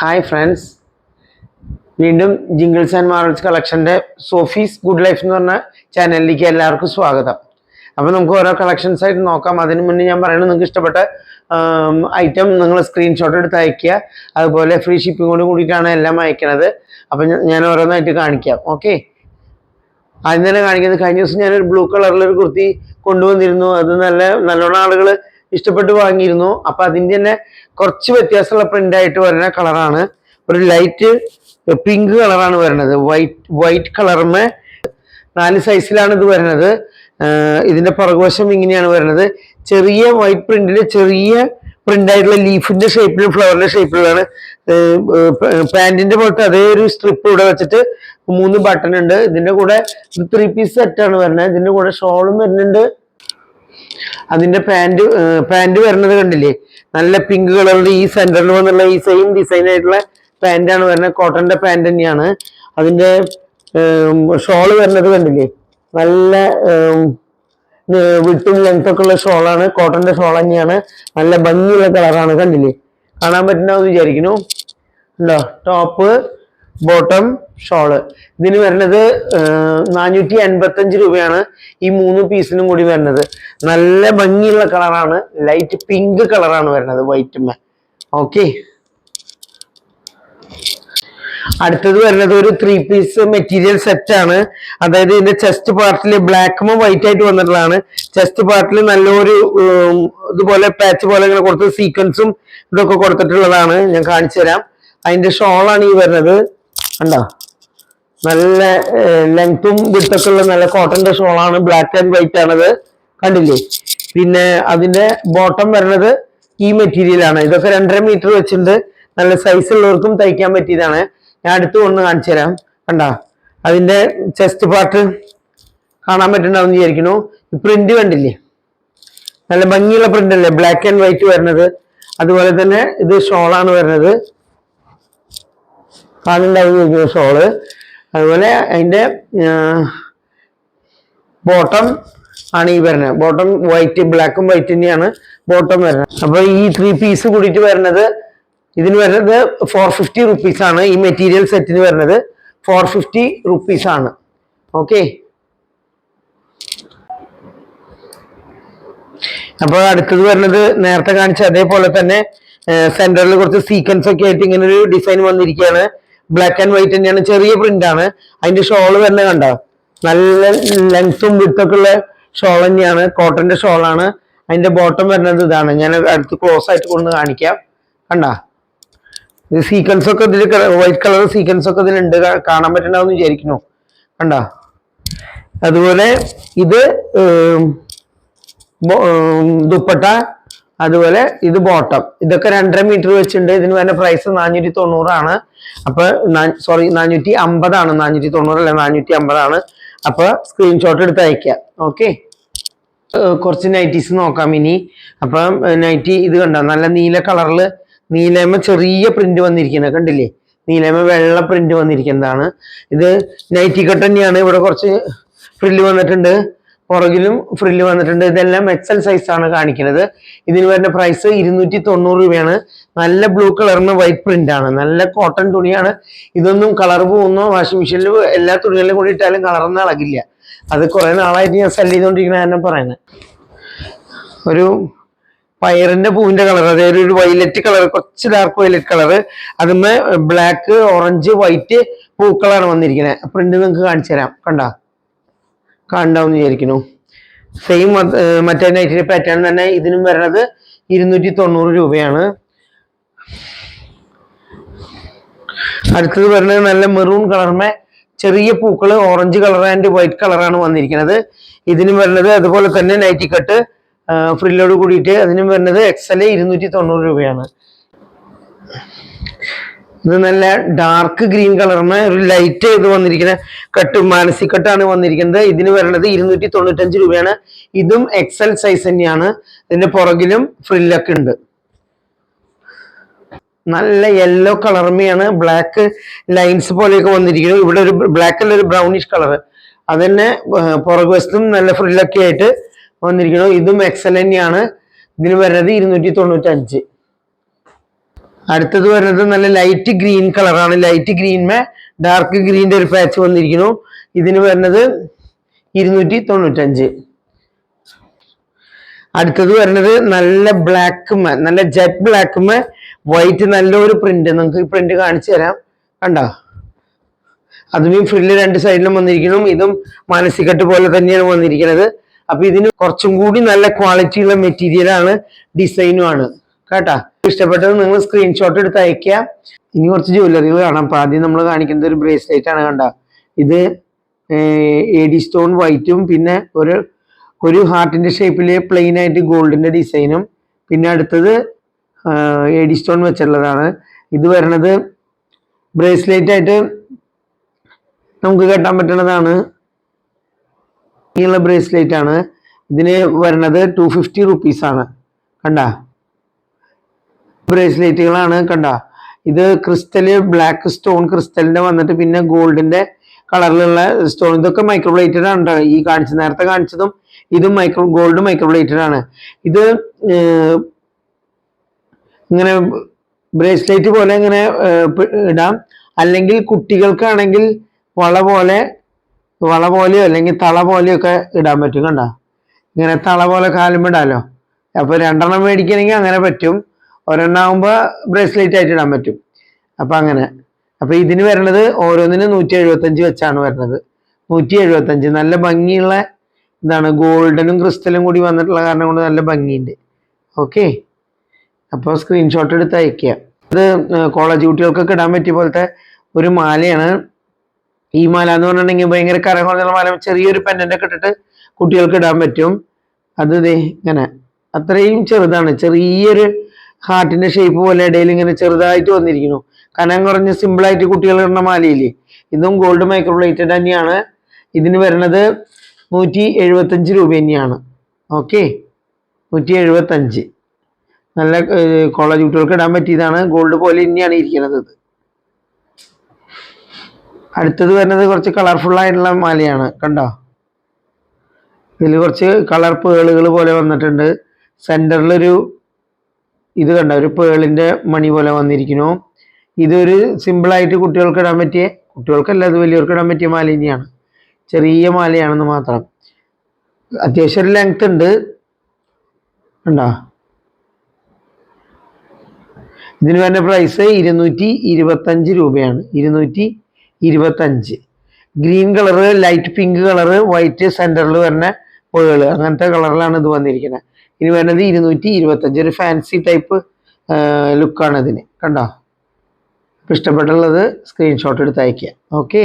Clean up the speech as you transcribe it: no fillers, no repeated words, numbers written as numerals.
Hi friends, വീണ്ടും jingles and marvels കളക്ഷൻ്റെ സോഫീസ് ഗുഡ് ലൈഫ് എന്ന് പറഞ്ഞ ചാനലിലേക്ക് എല്ലാവർക്കും സ്വാഗതം. അപ്പോൾ നമുക്ക് ഓരോ കളക്ഷൻസ് ആയിട്ട് നോക്കാം. അതിന് മുന്നേ ഞാൻ പറയുന്നത്, നിങ്ങൾക്ക് ഇഷ്ടപ്പെട്ട ഐറ്റം നിങ്ങൾ സ്ക്രീൻഷോട്ട് എടുത്ത് അയയ്ക്കുക. അതുപോലെ ഫ്രീ ഷിപ്പിങ്ങോട് കൂടിയിട്ടാണ് എല്ലാം അയക്കുന്നത്. അപ്പം ഞാൻ ഓരോന്നായിട്ട് കാണിക്കാം. ഓക്കെ, ആദ്യം തന്നെ കാണിക്കുന്നത്, കഴിഞ്ഞ ദിവസം ഞാനൊരു ബ്ലൂ കളറിലൊരു കുർത്തി കൊണ്ടുവന്നിരുന്നു. അത് നല്ലോണം ആളുകൾ ഇഷ്ടപ്പെട്ട് വാങ്ങിയിരുന്നു. അപ്പം അതിൻ്റെ തന്നെ കുറച്ച് വ്യത്യാസമുള്ള പ്രിൻ്റായിട്ട് വരുന്ന കളറാണ്. ഒരു ലൈറ്റ് പിങ്ക് കളറാണ് വരുന്നത്. വൈറ്റ് കളറുമേ 4 സൈസിലാണ് ഇത് വരുന്നത്. ഇതിൻ്റെ പുറകുവശം ഇങ്ങനെയാണ് വരുന്നത്. ചെറിയ വൈറ്റ് പ്രിന്റിൽ ചെറിയ പ്രിൻ്റായിട്ടുള്ള ലീഫിൻ്റെ ഷേപ്പിലും ഫ്ലവറിൻ്റെ ഷേപ്പിലാണ്. പാൻറ്റിൻ്റെ പോലത്തെ അതേ ഒരു സ്ട്രിപ്പ് ഇവിടെ വെച്ചിട്ട് 3 ബട്ടൺ ഉണ്ട്. ഇതിൻ്റെ കൂടെ 3 പീസ് സെറ്റാണ് വരുന്നത്. ഇതിൻ്റെ കൂടെ ഷോളും വരുന്നുണ്ട്. അതിൻ്റെ പാൻറ് വരുന്നത് കണ്ടില്ലേ, നല്ല പിങ്ക് കളറിൽ ഈ സെന്ററിൽ വന്നുള്ള ഈ സെയിം ഡിസൈൻ ആയിട്ടുള്ള പാൻറ്റാണ് വരുന്നത്. കോട്ടന്റെ പാൻറ് തന്നെയാണ്. അതിൻ്റെ ഷോള് വരുന്നത് കണ്ടില്ലേ, നല്ല വിട്ടും ലെങ്ത് ഒക്കെ ഉള്ള ഷോളാണ്. കോട്ടന്റെ ഷോൾ തന്നെയാണ്. നല്ല ഭംഗിയുള്ള കളറാണ്. കണ്ടില്ലേ, കാണാൻ പറ്റുന്ന വിചാരിക്കുന്നു. ഉണ്ടോ, ടോപ്പ് ബോട്ടം ഷോള്. ഇതിന് വരുന്നത് 455 രൂപയാണ് ഈ 3 പീസിനും കൂടി വരുന്നത്. നല്ല ഭംഗിയുള്ള കളറാണ്. ലൈറ്റ് പിങ്ക് കളറാണ് വരുന്നത് വൈറ്റുമേ. ഓക്കെ, അടുത്തത് വരുന്നത് ഒരു 3 പീസ് മെറ്റീരിയൽ സെറ്റ് ആണ്. അതായത് ഇതിന്റെ ചെസ്റ്റ് പാർട്ടിൽ ബ്ലാക്കും വൈറ്റ് ആയിട്ട് വന്നിട്ടുള്ളതാണ്. ചെസ്റ്റ് പാർട്ടിൽ നല്ലൊരു ഇതുപോലെ പാച്ച് പോലെ ഇങ്ങനെ കൊടുത്ത് സീക്വൻസും ഇതൊക്കെ കൊടുത്തിട്ടുള്ളതാണ്. ഞാൻ കാണിച്ചു തരാം. അതിന്റെ ഷോളാണ് ഈ വരുന്നത്. കണ്ടോ, നല്ല ലെങ്ത്തും വിട്ടൊക്കെ ഉള്ള നല്ല കോട്ടന്റെ ഷോളാണ്. ബ്ലാക്ക് ആൻഡ് വൈറ്റ് ആണത്. കണ്ടില്ലേ, പിന്നെ അതിന്റെ ബോട്ടം വരുന്നത് ഈ മെറ്റീരിയൽ ആണ്. ഇതൊക്കെ 2.5 മീറ്റർ വെച്ചിട്ടുണ്ട്. നല്ല സൈസ് ഉള്ളവർക്കും തയ്ക്കാൻ പറ്റിയതാണ്. ഞാൻ അടുത്ത് കൊണ്ട് കാണിച്ചു തരാം. കണ്ടോ, അതിന്റെ ചെസ്റ്റ് പാർട്ട് കാണാൻ പറ്റുന്നുണ്ടാവും വിചാരിക്കുന്നു. ഈ പ്രിന്റ് കണ്ടില്ലേ, നല്ല ഭംഗിയുള്ള പ്രിന്റ് അല്ലേ, ബ്ലാക്ക് ആൻഡ് വൈറ്റ് വരുന്നത്. അതുപോലെ തന്നെ ഇത് ഷോളാണ് വരുന്നത്. കാണുന്നുണ്ടാവുന്ന ഷോള്. അതുപോലെ അതിന്റെ ബോട്ടം ആണ് ഈ വരുന്നത്. ബോട്ടം വൈറ്റ്, ബ്ലാക്കും വൈറ്റ് തന്നെയാണ് ബോട്ടം വരുന്നത്. അപ്പൊ ഈ 3 പീസ് കൂടിയിട്ട് വരുന്നത്, ഇതിന് വരുന്നത് 450 റുപ്പീസ് ആണ്. ഈ മെറ്റീരിയൽ സെറ്റിന് വരുന്നത് 450 റുപ്പീസ് ആണ്. ഓക്കെ, അപ്പോൾ അടുത്തത് വരുന്നത് നേരത്തെ കാണിച്ച അതേപോലെ തന്നെ സെന്ററിൽ കുറച്ച് സീക്വൻസ് ഒക്കെ ആയിട്ട് ഇങ്ങനെ ഒരു ഡിസൈൻ വന്നിരിക്കുകയാണ്. ബ്ലാക്ക് ആൻഡ് വൈറ്റ് തന്നെയാണ്. ചെറിയ പ്രിന്റ് ആണ്. അതിന്റെ ഷോള് തന്നെ കണ്ടോ, നല്ല ലെങ്ത്തും വിട്ടൊക്കെ ഉള്ള ഷോൾ തന്നെയാണ്. കോട്ടന്റെ ഷോളാണ്. അതിന്റെ ബോട്ടം വരുന്നത് ഇതാണ്. ഞാൻ അടുത്ത് ക്ലോസ് ആയിട്ട് കൊണ്ട് കാണിക്കാം. കണ്ടാ, ഇത് സീക്വൻസ് ഒക്കെ ഇതിൽ വൈറ്റ് കളർ സീക്വൻസ് ഒക്കെ ഇതിലുണ്ട്. കാണാൻ പറ്റണ്ടാവും വിചാരിക്കുന്നു. കണ്ടാ, അതുപോലെ ഇത് ദുപ്പട്ട, അതുപോലെ ഇത് ബോട്ടം. ഇതൊക്കെ 2.5 മീറ്റർ വെച്ചിട്ടുണ്ട്. ഇതിന് വരുന്ന പ്രൈസ് 490 ആണ്. അപ്പൊ സോറി, 450 ആണ്. 490 അല്ല, 450 ആണ്. അപ്പൊ സ്ക്രീൻഷോട്ട് എടുത്ത് അയക്കാം. ഓക്കെ, കുറച്ച് നൈറ്റീസ് നോക്കാം ഇനി. അപ്പം നൈറ്റി ഇത് കണ്ടോ, നല്ല നീല കളറില് നീലമ ചെറിയ പ്രിന്റ് വന്നിരിക്കുന്നത് കണ്ടില്ലേ, നീലമ വെള്ള പ്രിന്റ് വന്നിരിക്കുന്നതാണ്. ഇത് നൈറ്റി കട്ട് തന്നെയാണ്. ഇവിടെ കുറച്ച് ഫ്രില്ല് വന്നിട്ടുണ്ട്, പുറകിലും ഫ്രില്ല് വന്നിട്ടുണ്ട്. ഇതെല്ലാം എക്സൽ സൈസ് ആണ് കാണിക്കുന്നത്. ഇതിന് വരുന്ന പ്രൈസ് 290 രൂപയാണ്. നല്ല ബ്ലൂ കളറിന് വൈറ്റ് പ്രിന്റ് ആണ്. നല്ല കോട്ടൺ തുണിയാണ്. ഇതൊന്നും കളർ പോകുന്നോ, വാഷിംഗ് മെഷീനിൽ എല്ലാ തുണികളിലും കൂടി ഇട്ടാലും കളറൊന്നും ഇളകില്ല. അത് കുറെ നാളായിട്ട് ഞാൻ സെല് ചെയ്തുകൊണ്ടിരിക്കുന്ന തന്നെ പറയുന്നത്. ഒരു പയറിന്റെ പൂവിന്റെ കളർ, അതായത് ഒരു വൈലറ്റ് കളർ, കുറച്ച് ഡാർക്ക് വൈലറ്റ് കളർ, അതുമേ ബ്ലാക്ക്, ഓറഞ്ച്, വൈറ്റ് പൂക്കളാണ് വന്നിരിക്കുന്നത്. പ്രിന്റ് നിങ്ങൾക്ക് കാണിച്ചു തരാം. കണ്ടോ, കാണണ്ടാവും വിചാരിക്കുന്നു. സെയിം മറ്റേ നൈറ്റിന്റെ പാറ്റേൺ തന്നെ ഇതിനും വരുന്നത് 290 രൂപയാണ്. അടുത്തത് വരുന്നത് നല്ല മെറൂൺ കളറിമേ ചെറിയ പൂക്കള്, ഓറഞ്ച് കളർ ആൻഡ് വൈറ്റ് കളറാണ് വന്നിരിക്കുന്നത്. ഇതിനും വരുന്നത് അതുപോലെ തന്നെ നൈറ്റി കട്ട് ഫ്രില്ലോട് കൂടിയിട്ട്. അതിനും വരുന്നത് എക്സൽ 290 രൂപയാണ്. ഇത് നല്ല ഡാർക്ക് ഗ്രീൻ കളറിന് ഒരു ലൈറ്റ് ഇത് വന്നിരിക്കുന്ന കട്ട്, മാനസി കട്ടാണ് വന്നിരിക്കുന്നത്. ഇതിന് വരുന്നത് 295 രൂപയാണ്. ഇതും എക്സൽ സൈസ് തന്നെയാണ്. ഇതിന്റെ പുറകിലും ഫ്രില്ലൊക്കെ ഉണ്ട്. നല്ല യെല്ലോ കളർമയാണ്, ബ്ലാക്ക് ലൈൻസ് പോലെയൊക്കെ വന്നിരിക്കുന്നത്. ഇവിടെ ഒരു ബ്ലാക്ക് അല്ല, ഒരു ബ്രൗണിഷ് കളർ. അതന്നെ പുറകുവശത്തും നല്ല ഫ്രില്ലൊക്കെ ആയിട്ട് വന്നിരിക്കുന്നു. ഇതും എക്സൽ തന്നെയാണ്. ഇതിന് വരുന്നത് 295. അടുത്തത് വരുന്നത് നല്ല ലൈറ്റ് ഗ്രീൻ കളറാണ്. ലൈറ്റ് ഗ്രീൻമേ ഡാർക്ക് ഗ്രീൻ്റെ ഒരു പാച്ച് വന്നിരിക്കുന്നു. ഇതിന് വരുന്നത് 295. അടുത്തത് വരുന്നത് നല്ല ബ്ലാക്കുമേ, നല്ല ജെറ്റ് ബ്ലാക്കുമേ വൈറ്റ് നല്ലൊരു പ്രിന്റ്. നിങ്ങൾക്ക് ഈ പ്രിന്റ് കാണിച്ചു തരാം. കണ്ടോ, അതിനും ഫ്രില്ല് രണ്ട് സൈഡിലും വന്നിരിക്കുന്നു. ഇതും മാനസികട്ട് പോലെ തന്നെയാണ് വന്നിരിക്കുന്നത്. അപ്പൊ ഇതിന് കുറച്ചും കൂടി നല്ല ക്വാളിറ്റിയുള്ള മെറ്റീരിയലാണ്, ഡിസൈനും ആണ് കേട്ടാ. ഇഷ്ടപ്പെട്ടത് നിങ്ങൾ സ്ക്രീൻഷോട്ട് എടുത്ത് അയക്കുക. ഇനി കുറച്ച് ജ്വല്ലറികൾ കാണാം. അപ്പൊ ആദ്യം നമ്മൾ കാണിക്കുന്നത് ഒരു ബ്രേസ്ലെറ്റ് ആണ്. കണ്ട, ഇത് AD സ്റ്റോൺ വൈറ്റും പിന്നെ ഒരു ഹാർട്ടിന്റെ ഷേപ്പില് പ്ലെയിൻ ആയിട്ട് ഗോൾഡിന്റെ ഡിസൈനും. പിന്നെ അടുത്തത് AD സ്റ്റോൺ വെച്ചിട്ടുള്ളതാണ്. ഇത് വരുന്നത് ബ്രേസ്ലെറ്റ് ആയിട്ട് നമുക്ക് കെട്ടാൻ പറ്റുന്നതാണ്. ഇങ്ങനെയുള്ള ബ്രേസ്ലെറ്റ് ആണ്. ഇതിന് വരുന്നത് 250 റുപ്പീസ് ആണ്. കണ്ട ബ്രേസ്ലെറ്റുകളാണ്. കണ്ട, ഇത് ക്രിസ്റ്റല് ബ്ലാക്ക് സ്റ്റോൺ ക്രിസ്റ്റലിന്റെ വന്നിട്ട് പിന്നെ ഗോൾഡിന്റെ കളറിലുള്ള സ്റ്റോൺ. ഇതൊക്കെ മൈക്രോപ്ലേറ്റഡ് ആണ്. ഈ നേരത്തെ കാണിച്ചതും ഇതും ഗോൾഡ് മൈക്രോപ്ലേറ്റഡ് ആണ്. ഇത് ഇങ്ങനെ ബ്രേസ്ലെറ്റ് പോലെ ഇങ്ങനെ ഇടാം. അല്ലെങ്കിൽ കുട്ടികൾക്കാണെങ്കിൽ വള പോലെയോ അല്ലെങ്കിൽ തള പോലെയോ ഒക്കെ ഇടാൻ പറ്റും. കണ്ട, ഇങ്ങനെ തള പോലെ കാലുമിടാലോ. അപ്പൊ 2 മേടിക്കണമെങ്കിൽ അങ്ങനെ പറ്റും. ഒരെണ്ണാകുമ്പോ ബ്രേസ്ലെറ്റ് ആയിട്ട് ഇടാൻ പറ്റും. അപ്പൊ അങ്ങനെ. അപ്പൊ ഇതിന് വരുന്നത് ഓരോന്നിനും 175 വെച്ചാണ് വരുന്നത്. 175. നല്ല ഭംഗിയുള്ള ഇതാണ്. ഗോൾഡനും ക്രിസ്റ്റലും കൂടി വന്നിട്ടുള്ള കാരണം കൊണ്ട് നല്ല ഭംഗിയുണ്ട്. ഓക്കെ, അപ്പോൾ സ്ക്രീൻഷോട്ട് എടുത്ത് അയക്കുക. ഇത് കോളേജ് കുട്ടികൾക്കൊക്കെ ഇടാൻ പറ്റിയ പോലത്തെ ഒരു മാലയാണ്. ഈ മാല എന്ന് പറഞ്ഞിട്ടുണ്ടെങ്കിൽ ഭയങ്കര കരം കുറഞ്ഞുള്ള മാല. ചെറിയൊരു പെൻഡന്റ് ഒക്കെ ഇട്ടിട്ട് കുട്ടികൾക്ക് ഇടാൻ പറ്റും. അത് ഇങ്ങനെ അത്രയും ചെറുതാണ്. ചെറിയൊരു ഹാർട്ടിന്റെ ഷേപ്പ് പോലെ ഇടയിൽ ഇങ്ങനെ ചെറുതായിട്ട് വന്നിരിക്കുന്നു. കനം കുറഞ്ഞ് സിമ്പിളായിട്ട് കുട്ടികൾ ഇടുന്ന മാലയില്ലേ, ഇതും ഗോൾഡ് മൈക്രോപ്ലേറ്റഡ് തന്നെയാണ്. ഇതിന് വരുന്നത് 175 രൂപ തന്നെയാണ്. ഓക്കെ, 175. നല്ല കോളേജ് കുട്ടികൾക്ക് ഇടാൻ പറ്റിയതാണ്. ഗോൾഡ് പോലെ തന്നെയാണ് ഇരിക്കുന്നത്. അടുത്തത് വരുന്നത് കുറച്ച് കളർഫുൾ ആയിട്ടുള്ള മാലയാണ്. കണ്ടോ, ഇതിൽ കുറച്ച് കളർ പേളുകൾ പോലെ വന്നിട്ടുണ്ട്. സെന്ററിലൊരു ഇത് കണ്ട, ഒരു പേളിന്റെ മണി പോലെ വന്നിരിക്കുന്നു. ഇതൊരു സിമ്പിളായിട്ട് കുട്ടികൾക്ക് ഇടാൻ പറ്റിയ, കുട്ടികൾക്കല്ല അത് വലിയവർക്ക് ഇടാൻ പറ്റിയ മാല തന്നെയാണ്. ചെറിയ മാലയാണെന്ന് മാത്രം. അത്യാവശ്യം ഒരു ലെങ്ത് ഉണ്ട്. കണ്ടോ, ഇതിന് വരുന്ന പ്രൈസ് 225 രൂപയാണ്. 225. Green colour, light pink colour, white സെന്ററിൽ വരുന്ന പേള്, അങ്ങനത്തെ കളറിലാണ് ഇത് വന്നിരിക്കുന്നത്. ഇനി വരുന്നത് 225. ഒരു ഫാൻസി ടൈപ്പ് ലുക്കാണ് ഇതിന്. കണ്ടോ, ഇഷ്ടപ്പെട്ടുള്ളത് സ്ക്രീൻഷോട്ട് എടുത്ത് അയക്കുക. ഓക്കെ.